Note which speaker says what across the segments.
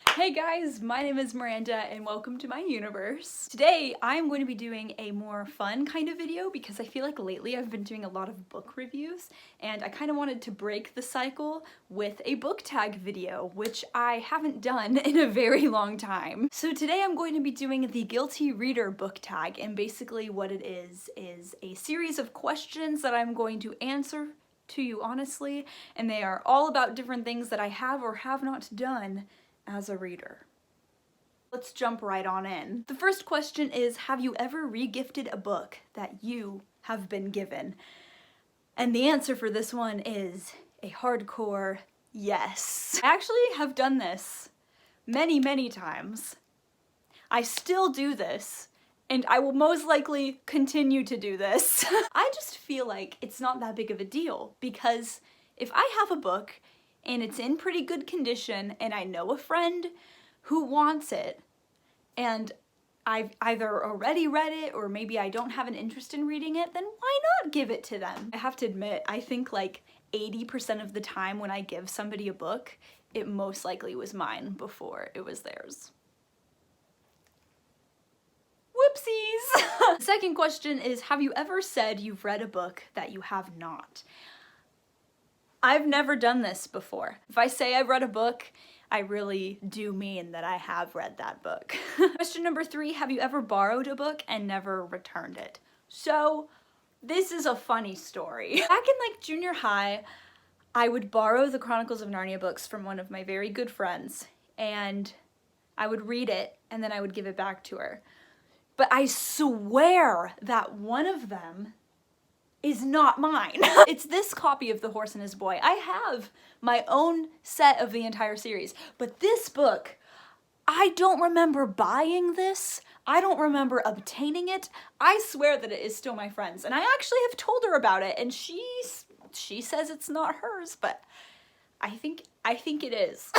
Speaker 1: Hey guys, my name is Miranda and welcome to my universe. Today I'm going to be doing a more fun kind of video because I feel like lately I've been doing a lot of book reviews and I kind of wanted to break the cycle with a book tag video, which I haven't done in a very long time. So today I'm going to be doing the Guilty Reader book tag, and basically what it is a series of questions that I'm going to answer to you honestly, and they are all about different things that I have or have not done as a reader. Let's jump right on in. The first question is, have you ever re-gifted a book that you have been given? And the answer for this one is a hardcore yes. I actually have done this many times. I still do this, and I will most likely continue to do this. I just feel like it's not that big of a deal, because if I have a book and it's in pretty good condition and I know a friend who wants it and I've either already read it or maybe I don't have an interest in reading it, then why not give it to them? I have to admit, I think like 80% of the time when I give somebody a book, it most likely was mine before it was theirs. Whoopsies! The second question is, have you ever said you've read a book that you have not? I've never done this before. If I say I've read a book, I really do mean that I have read that book. Question number 3, have you ever borrowed a book and never returned it? So, this is a funny story. Back in like junior high, I would borrow the Chronicles of Narnia books from one of my very good friends, and I would read it and then I would give it back to her. But I swear that one of them is not mine. It's this copy of The Horse and His Boy. I have my own set of the entire series, but this book, I don't remember buying this. I don't remember obtaining it. I swear that it is still my friend's, and I actually have told her about it, and she says it's not hers, but I think it is.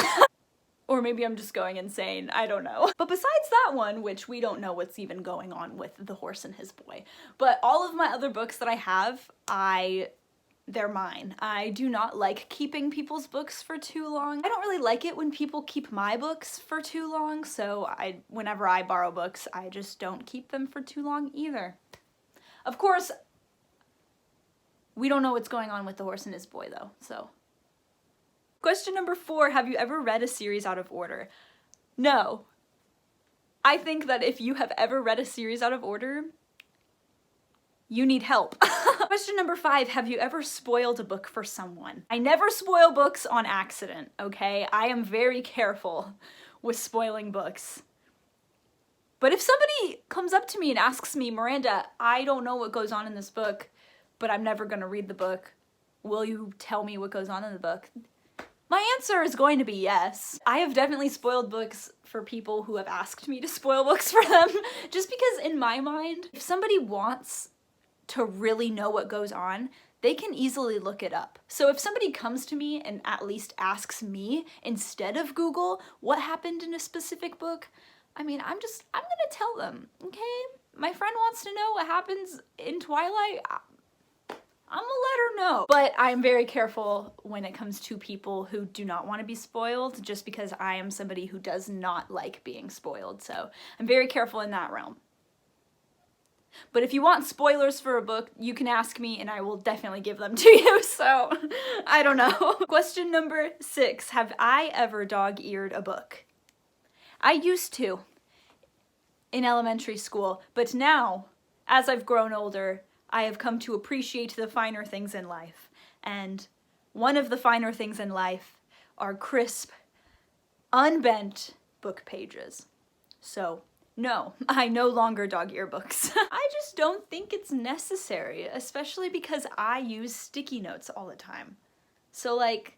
Speaker 1: Or maybe I'm just going insane, I don't know. But besides that one, which we don't know what's even going on with The Horse and His Boy, but all of my other books that I have, they're mine. I do not like keeping people's books for too long. I don't really like it when people keep my books for too long, so whenever I borrow books, I just don't keep them for too long either. Of course, we don't know what's going on with The Horse and His Boy though, so. Question number 4, have you ever read a series out of order? No. I think that if you have ever read a series out of order, you need help. Question number 5, have you ever spoiled a book for someone? I never spoil books on accident, okay? I am very careful with spoiling books. But if somebody comes up to me and asks me, Miranda, I don't know what goes on in this book, but I'm never gonna read the book. Will you tell me what goes on in the book? My answer is going to be yes. I have definitely spoiled books for people who have asked me to spoil books for them, just because in my mind, if somebody wants to really know what goes on, they can easily look it up. So if somebody comes to me and at least asks me instead of Google what happened in a specific book, I mean, I'm gonna tell them, okay? My friend wants to know what happens in Twilight, I'm gonna let her know. But I'm very careful when it comes to people who do not want to be spoiled, just because I am somebody who does not like being spoiled, so I'm very careful in that realm. But if you want spoilers for a book, you can ask me and I will definitely give them to you, so I don't know. Question number 6, have I ever dog-eared a book? I used to in elementary school, but now, as I've grown older, I have come to appreciate the finer things in life, and one of the finer things in life are crisp, unbent book pages. So, no, I no longer dog-ear books. I just don't think it's necessary, especially because I use sticky notes all the time. So like,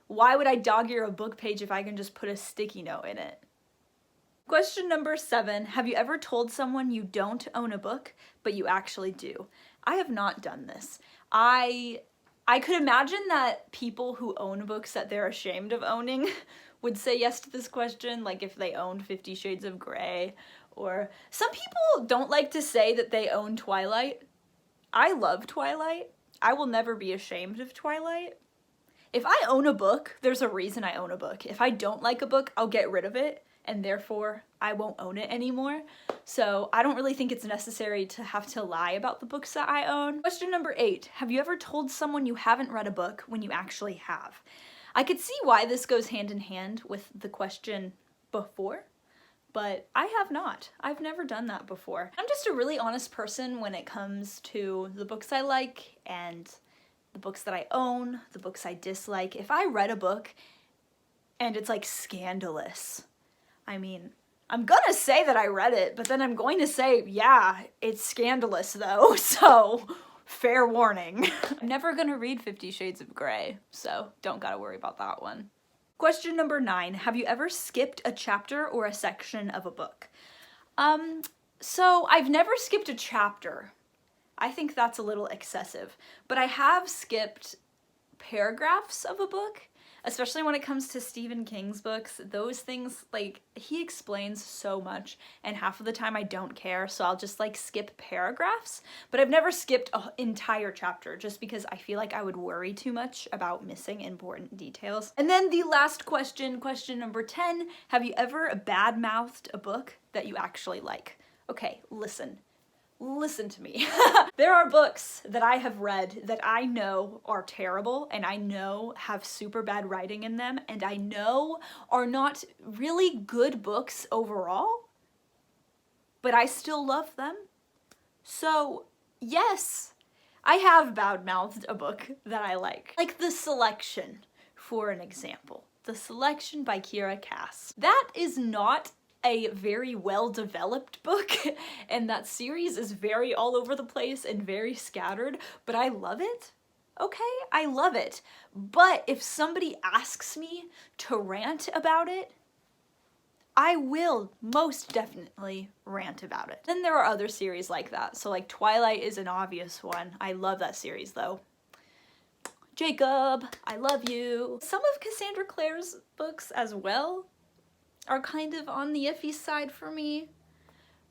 Speaker 1: why would I dog-ear a book page if I can just put a sticky note in it? Question number 7, have you ever told someone you don't own a book, but you actually do? I have not done this. I could imagine that people who own books that they're ashamed of owning would say yes to this question, like if they owned 50 Shades of Grey, or some people don't like to say that they own Twilight. I love Twilight. I will never be ashamed of Twilight. If I own a book, there's a reason I own a book. If I don't like a book, I'll get rid of it, and therefore I won't own it anymore. So I don't really think it's necessary to have to lie about the books that I own. Question number 8, have you ever told someone you haven't read a book when you actually have? I could see why this goes hand in hand with the question before, but I have not. I've never done that before. I'm just a really honest person when it comes to the books I like and the books that I own, the books I dislike. If I read a book and it's like scandalous, I mean, I'm gonna say that I read it, but then I'm going to say, yeah, it's scandalous though, so fair warning. I'm never gonna read 50 Shades of Grey, so don't gotta worry about that one. Question number 9, have you ever skipped a chapter or a section of a book? So I've never skipped a chapter. I think that's a little excessive, but I have skipped paragraphs of a book, especially when it comes to Stephen King's books. Those things, like, he explains so much, and half of the time I don't care, so I'll just like skip paragraphs. But I've never skipped an entire chapter just because I feel like I would worry too much about missing important details. And then the last question, question number 10, have you ever bad-mouthed a book that you actually like? Okay, listen to me. There are books that I have read that I know are terrible and I know have super bad writing in them and I know are not really good books overall, but I still love them. So yes, I have bad-mouthed a book that I like. Like The Selection, for an example. The Selection by Kiera Cass. That is not a very well-developed book, and that series is very all over the place and very scattered, but I love it. Okay, I love it. But if somebody asks me to rant about it, I will most definitely rant about it. Then there are other series like that. So like Twilight is an obvious one. I love that series though. Jacob, I love you. Some of Cassandra Clare's books as well are kind of on the iffy side for me,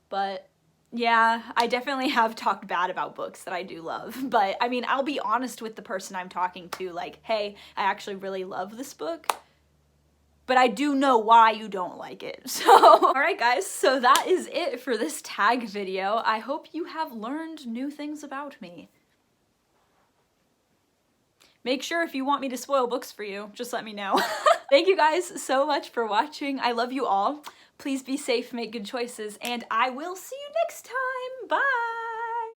Speaker 1: but yeah, I definitely have talked bad about books that I do love. But I mean, I'll be honest with the person I'm talking to, like, hey, I actually really love this book, but I do know why you don't like it. So, alright guys, so that is it for this tag video. I hope you have learned new things about me. Make sure if you want me to spoil books for you, just let me know. Thank you guys so much for watching. I love you all. Please be safe, make good choices, and I will see you next time. Bye!